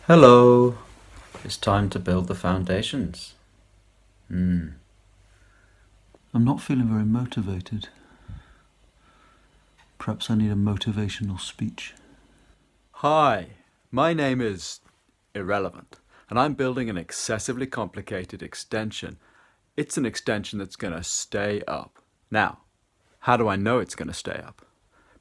Hello, it's time to build the foundations. I'm not feeling very motivated. Perhaps I need a motivational speech. Hi, my name is Irrelevant, and I'm building an excessively complicated extension. It's an extension that's going to stay up. Now, how do I know it's going to stay up?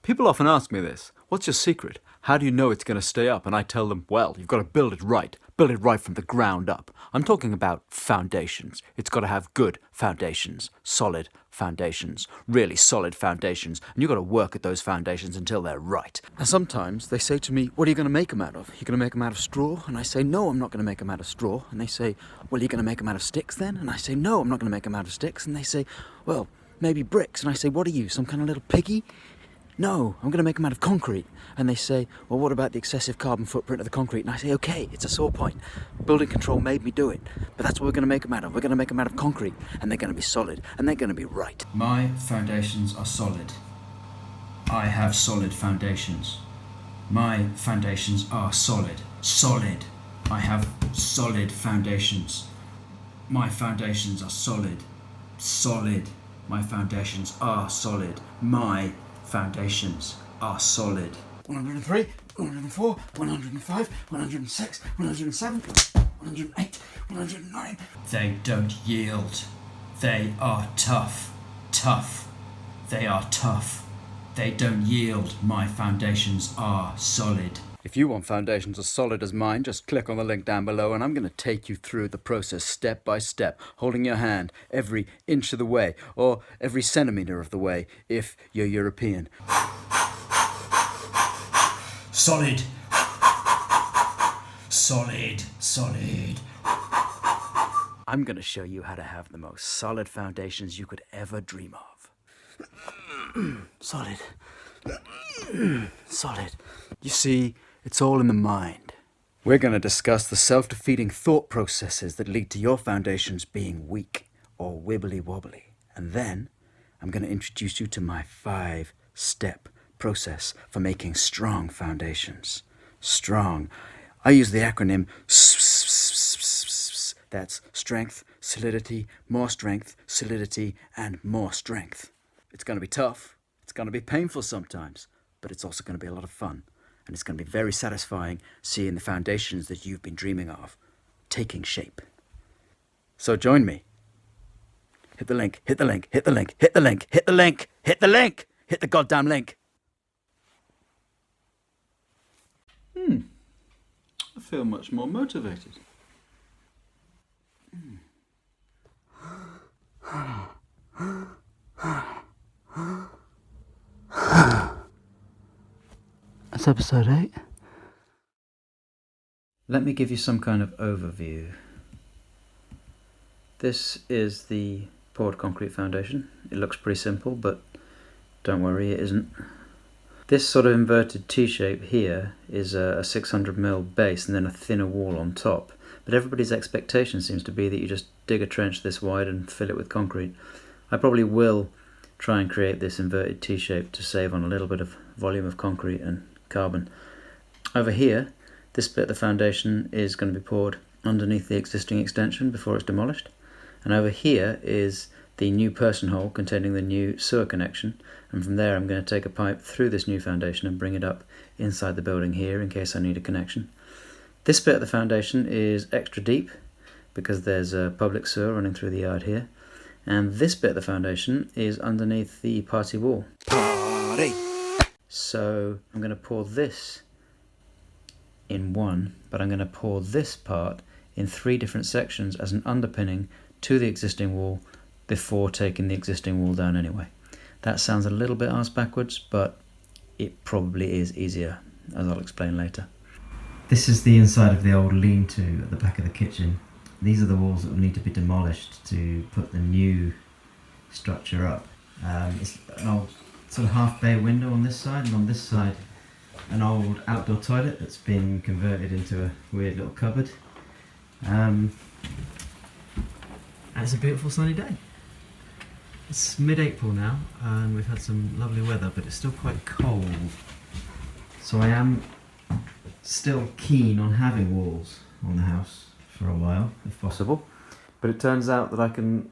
People often ask me this. What's your secret? How do you know it's going to stay up? And I tell them, well, you've got to build it right. Build it right from the ground up. I'm talking about foundations. It's got to have good foundations, solid foundations, really solid foundations. And you've got to work at those foundations until they're right. And sometimes they say to me, what are you going to make them out of? You're going to make them out of straw? And I say, no, I'm not going to make them out of straw. And they say, well, you're going to make them out of sticks then? And I say, no, I'm not going to make them out of sticks. And they say, well, maybe bricks. And I say, what are you, some kind of little piggy? No, I'm going to make them out of concrete. And they say, well, what about the excessive carbon footprint of the concrete? And I say, okay, it's a sore point. Building control made me do it. But that's what we're going to make them out of. We're going to make them out of concrete. And they're going to be solid. And they're going to be right. My foundations are solid. I have solid foundations. My foundations are solid. Solid. I have solid foundations. My foundations are solid. Solid. My foundations are solid. My foundations are solid. 103, 104, 105, 106, 107, 108, 109. They don't yield. They are tough. Tough. They are tough. They don't yield. My foundations are solid. If you want foundations as solid as mine, just click on the link down below and I'm going to take you through the process step by step, holding your hand every inch of the way, or every centimetre of the way if you're European. Solid. Solid. Solid. I'm going to show you how to have the most solid foundations you could ever dream of. Solid. Solid. You see, it's all in the mind. We're going to discuss the self-defeating thought processes that lead to your foundations being weak or wibbly-wobbly. And then I'm going to introduce you to my 5-step process for making strong foundations. Strong. I use the acronym SSSSSSS. That's strength, solidity, more strength, solidity, and more strength. It's going to be tough. It's going to be painful sometimes, but it's also going to be a lot of fun. And it's going to be very satisfying seeing the foundations that you've been dreaming of taking shape. So join me. Hit the link, hit the link, hit the link, hit the link, hit the link, hit the link, hit the goddamn link. I feel much more motivated. That's episode 8. Let me give you some kind of overview. This is the poured concrete foundation. It looks pretty simple, but don't worry, it isn't. This sort of inverted T-shape here is a 600mm base and then a thinner wall on top. But everybody's expectation seems to be that you just dig a trench this wide and fill it with concrete. I probably will try and create this inverted T-shape to save on a little bit of volume of concrete and carbon. Over here, this bit of the foundation is going to be poured underneath the existing extension before it's demolished. And over here is the new person hole containing the new sewer connection, and from there I'm going to take a pipe through this new foundation and bring it up inside the building here in case I need a connection. This bit of the foundation is extra deep because there's a public sewer running through the yard here, and this bit of the foundation is underneath the party wall. Party! So I'm going to pour this in one, but I'm going to pour this part in 3 different sections as an underpinning to the existing wall before taking the existing wall down anyway. That sounds a little bit arse backwards, but it probably is easier, as I'll explain later. This is the inside of the old lean-to at the back of the kitchen. These are the walls that will need to be demolished to put the new structure up. It's an old sort of half bay window on this side, and on this side an old outdoor toilet that's been converted into a weird little cupboard. And it's a beautiful sunny day. It's mid-April now and we've had some lovely weather, but it's still quite cold. So I am still keen on having walls on the house for a while, if possible. But it turns out that I can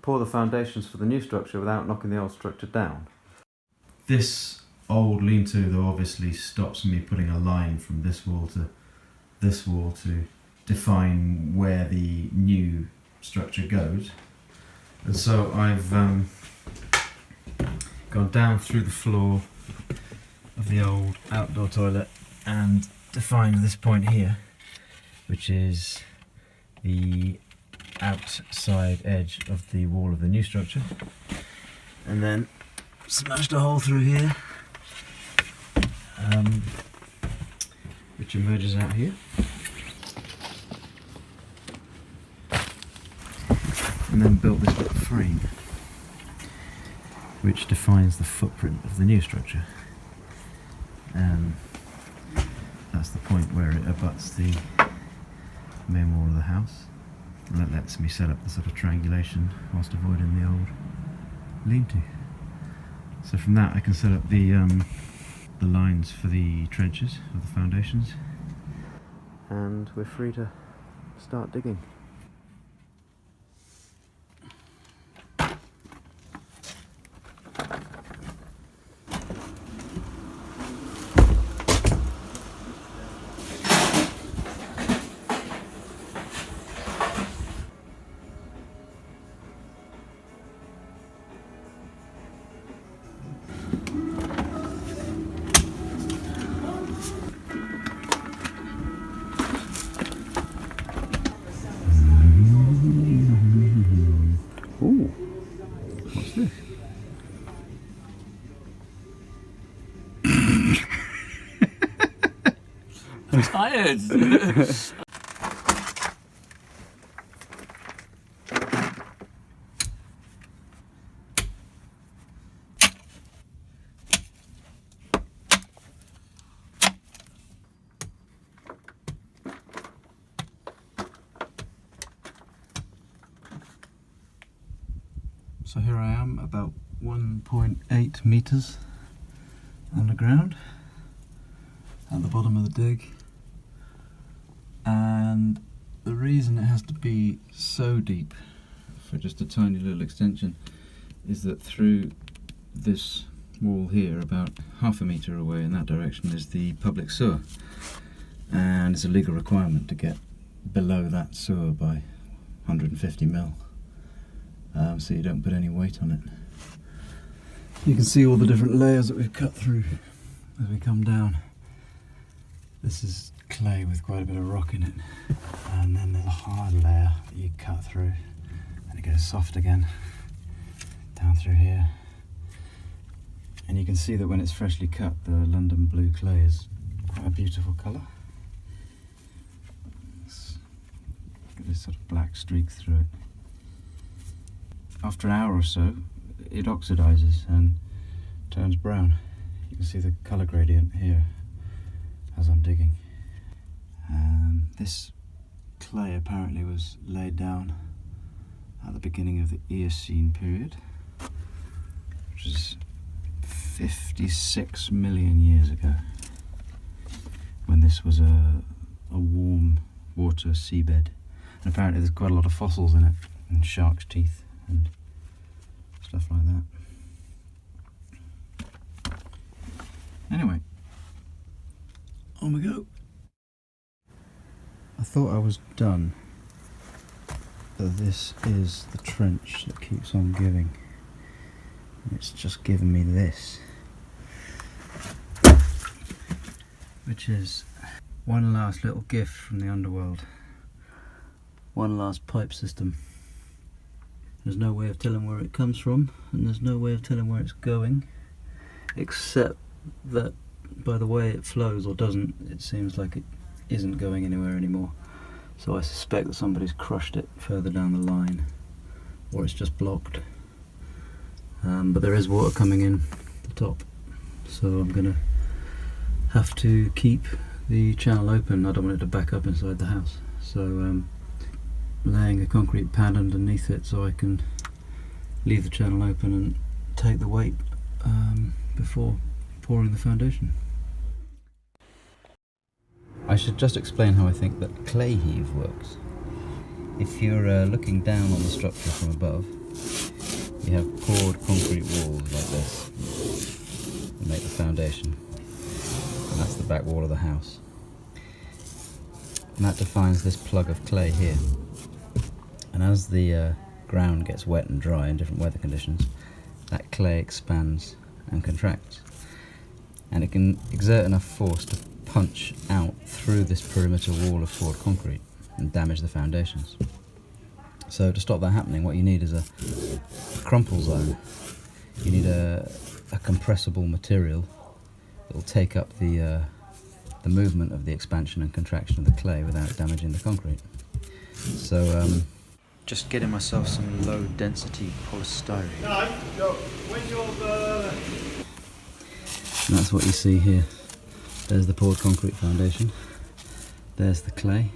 pour the foundations for the new structure without knocking the old structure down. This old lean-to though obviously stops me putting a line from this wall to define where the new structure goes. And so I've gone down through the floor of the old outdoor toilet and defined this point here, which is the outside edge of the wall of the new structure, and then smashed a hole through here, which emerges out here, and then built this little frame which defines the footprint of the new structure. That's the point where it abuts the main wall of the house, and that lets me set up the sort of triangulation whilst avoiding the old lean-to. So from that I can set up the lines for the trenches of the foundations, and we're free to start digging. Ooh, what's this? I'm tired. So here I am, about 1.8 metres underground at the bottom of the dig, and the reason it has to be so deep for just a tiny little extension is that through this wall here, about half a metre away in that direction, is the public sewer, and it's a legal requirement to get below that sewer by 150 mil. So you don't put any weight on it. You can see all the different layers that we've cut through as we come down. This is clay with quite a bit of rock in it, and then there's a hard layer that you cut through and it goes soft again down through here. And you can see that when it's freshly cut, the London blue clay is quite a beautiful colour. It's got this sort of black streak through it. After an hour or so, it oxidizes and turns brown. You can see the colour gradient here as I'm digging. This clay apparently was laid down at the beginning of the Eocene period, which is 56 million years ago, when this was a warm water seabed. And apparently there's quite a lot of fossils in it, and shark's teeth and stuff like that. Anyway, on we go. I thought I was done, but this is the trench that keeps on giving. It's just given me this, which is one last little gift from the underworld. One last pipe system. There's no way of telling where it comes from, and there's no way of telling where it's going, except that by the way it flows or doesn't, it seems like it isn't going anywhere anymore. So I suspect that somebody's crushed it further down the line, or it's just blocked. But there is water coming in the top, so I'm gonna have to keep the channel open. I don't want it to back up inside the house, so laying a concrete pad underneath it so I can leave the channel open and take the weight before pouring the foundation. I should just explain how I think that clay heave works. If you're looking down on the structure from above, you have poured concrete walls like this that make the foundation, and that's the back wall of the house. And that defines this plug of clay here. And as the ground gets wet and dry in different weather conditions, that clay expands and contracts. And it can exert enough force to punch out through this perimeter wall of poured concrete and damage the foundations. So to stop that happening, what you need is a crumple zone. You need a compressible material that will take up the movement of the expansion and contraction of the clay without damaging the concrete. So just getting myself some low density polystyrene. And that's what you see here. There's the poured concrete foundation, there's the clay,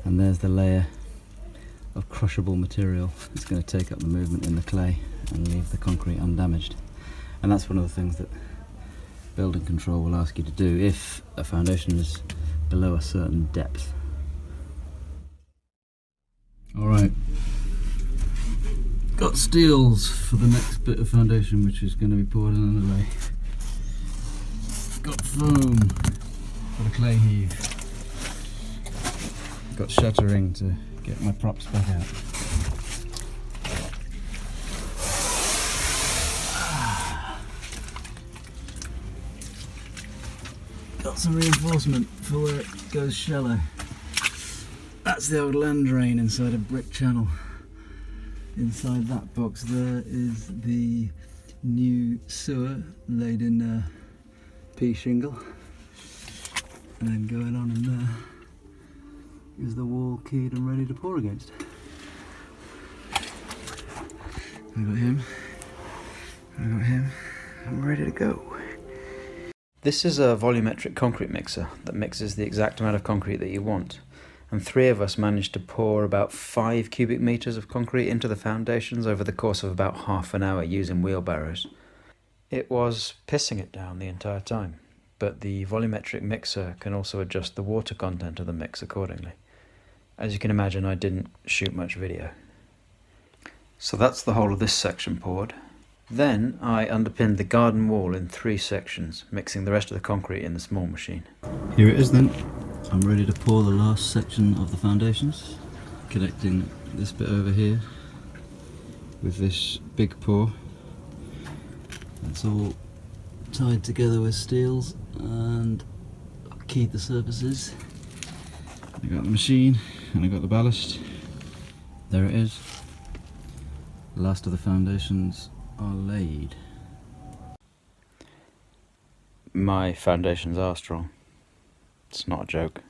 and there's the layer of crushable material that's going to take up the movement in the clay and leave the concrete undamaged. And that's one of the things that building control will ask you to do if a foundation is below a certain depth. Alright, got steels for the next bit of foundation, which is going to be poured in underlay. Got foam for the clay heave. Got shuttering to get my props back out. Got some reinforcement for where it goes shallow. That's the old land drain inside a brick channel. Inside that box there is the new sewer laid in pea shingle. And then going on in there is the wall keyed and ready to pour against. I got him. I'm ready to go. This is a volumetric concrete mixer that mixes the exact amount of concrete that you want. And 3 of us managed to pour about 5 cubic meters of concrete into the foundations over the course of about half an hour using wheelbarrows. It was pissing it down the entire time, but the volumetric mixer can also adjust the water content of the mix accordingly. As you can imagine, I didn't shoot much video. So that's the whole of this section poured. Then I underpinned the garden wall in 3 sections, mixing the rest of the concrete in the small machine. Here it is then. I'm ready to pour the last section of the foundations, connecting this bit over here with this big pour. It's all tied together with steels and I've keyed the surfaces. I got the machine and I got the ballast. There it is. The last of the foundations are laid. My foundations are strong. It's not a joke.